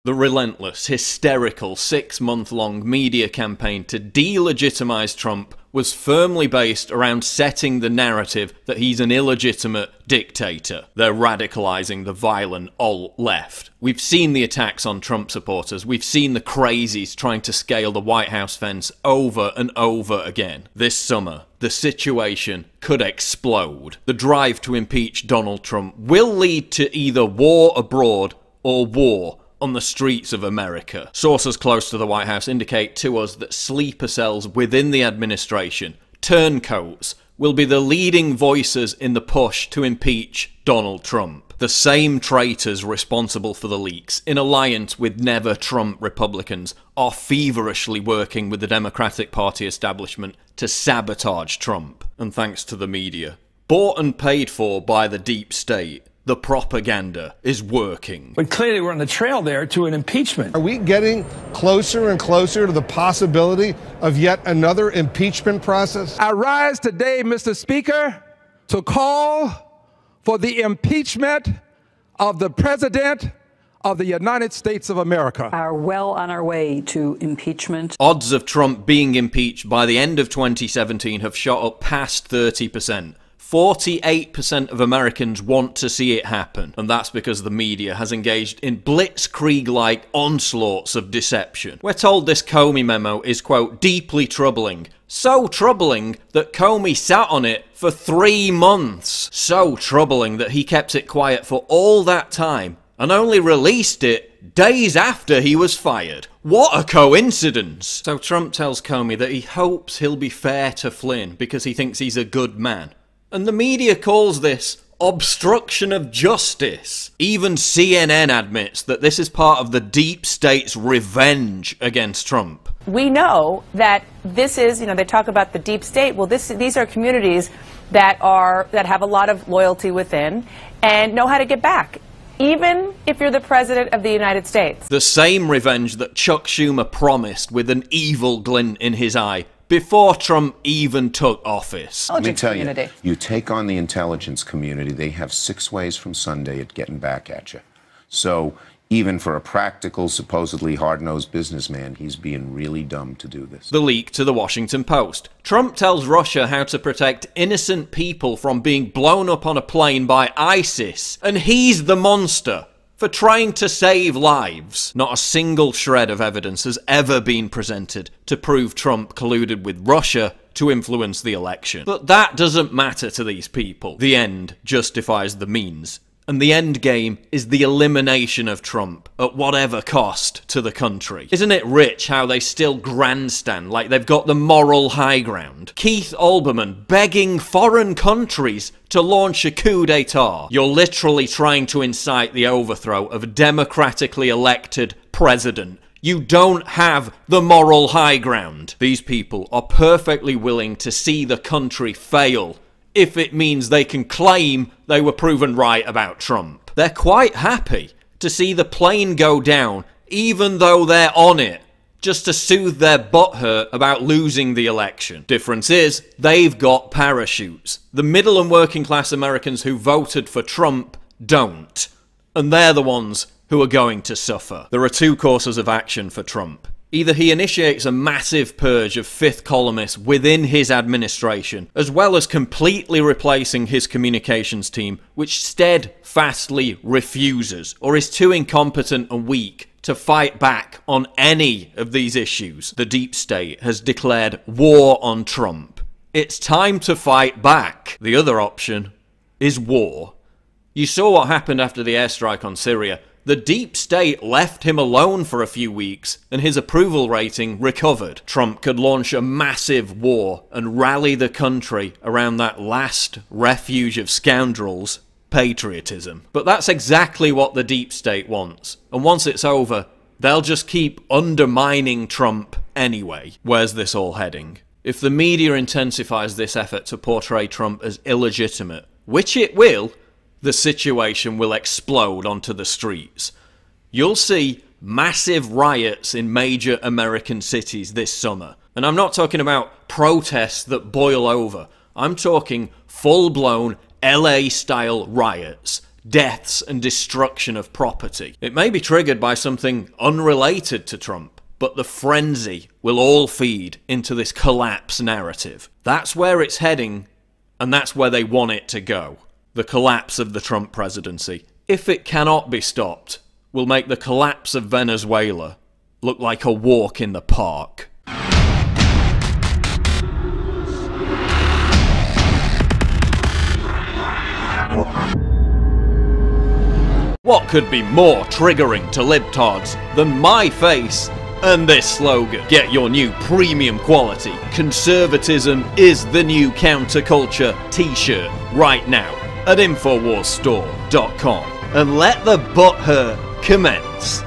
The relentless, hysterical, 6-month-long media campaign to delegitimize Trump was firmly based around setting the narrative that he's an illegitimate dictator. They're radicalizing the violent alt-left. We've seen the attacks on Trump supporters. We've seen the crazies trying to scale the White House fence over and over again. This summer, the situation could explode. The drive to impeach Donald Trump will lead to either war abroad or war on the streets of America. Sources close to the White House indicate to us that sleeper cells within the administration, turncoats, will be the leading voices in the push to impeach Donald Trump. The same traitors responsible for the leaks, in alliance with never-Trump Republicans, are feverishly working with the Democratic Party establishment to sabotage Trump. And thanks to the media, bought and paid for by the deep state, the propaganda is working. But clearly we're on the trail there to an impeachment. Are we getting closer and closer to the possibility of yet another impeachment process? I rise today, Mr. Speaker, to call for the impeachment of the President of the United States of America. Are well on our way to impeachment. Odds of Trump being impeached by the end of 2017 have shot up past 30%. 48% of Americans want to see it happen, and that's because the media has engaged in blitzkrieg-like onslaughts of deception. We're told this Comey memo is, quote, deeply troubling. So troubling that Comey sat on it for 3 months. So troubling that he kept it quiet for all that time and only released it days after he was fired. What a coincidence! So Trump tells Comey that he hopes he'll be fair to Flynn because he thinks he's a good man. And the media calls this obstruction of justice. Even CNN admits that this is part of the deep state's revenge against Trump. We know that this is, they talk about the deep state. Well, these are communities that have a lot of loyalty within and know how to get back, even if you're the president of the United States. The same revenge that Chuck Schumer promised with an evil glint in his eye before Trump even took office. Let me tell you, you take on the intelligence community, they have 6 ways from Sunday at getting back at you. So even for a practical, supposedly hard-nosed businessman, he's being really dumb to do this. The leak to the Washington Post. Trump tells Russia how to protect innocent people from being blown up on a plane by ISIS, and he's the monster for trying to save lives. Not a single shred of evidence has ever been presented to prove Trump colluded with Russia to influence the election. But that doesn't matter to these people. The end justifies the means. And the end game is the elimination of Trump at whatever cost to the country. Isn't it rich how they still grandstand like they've got the moral high ground? Keith Olbermann begging foreign countries to launch a coup d'etat. You're literally trying to incite the overthrow of a democratically elected president. You don't have the moral high ground. These people are perfectly willing to see the country fail if it means they can claim they were proven right about Trump. They're quite happy to see the plane go down, even though they're on it, just to soothe their butthurt about losing the election. Difference is, they've got parachutes. The middle and working class Americans who voted for Trump don't. And they're the ones who are going to suffer. There are 2 courses of action for Trump. Either he initiates a massive purge of fifth columnists within his administration, as well as completely replacing his communications team, which steadfastly refuses, or is too incompetent and weak to fight back on any of these issues. The deep state has declared war on Trump. It's time to fight back. The other option is war. You saw what happened after the airstrike on Syria. The deep state left him alone for a few weeks, and his approval rating recovered. Trump could launch a massive war and rally the country around that last refuge of scoundrels, patriotism. But that's exactly what the deep state wants. And once it's over, they'll just keep undermining Trump anyway. Where's this all heading? If the media intensifies this effort to portray Trump as illegitimate, which it will, the situation will explode onto the streets. You'll see massive riots in major American cities this summer. And I'm not talking about protests that boil over. I'm talking full-blown LA-style riots, deaths and destruction of property. It may be triggered by something unrelated to Trump, but the frenzy will all feed into this collapse narrative. That's where it's heading, and that's where they want it to go. The collapse of the Trump presidency, if it cannot be stopped, will make the collapse of Venezuela look like a walk in the park. What could be more triggering to libtards than my face and this slogan? Get your new premium quality "Conservatism is the new counterculture" t-shirt right now at InfoWarsStore.com and let the butthurt commence.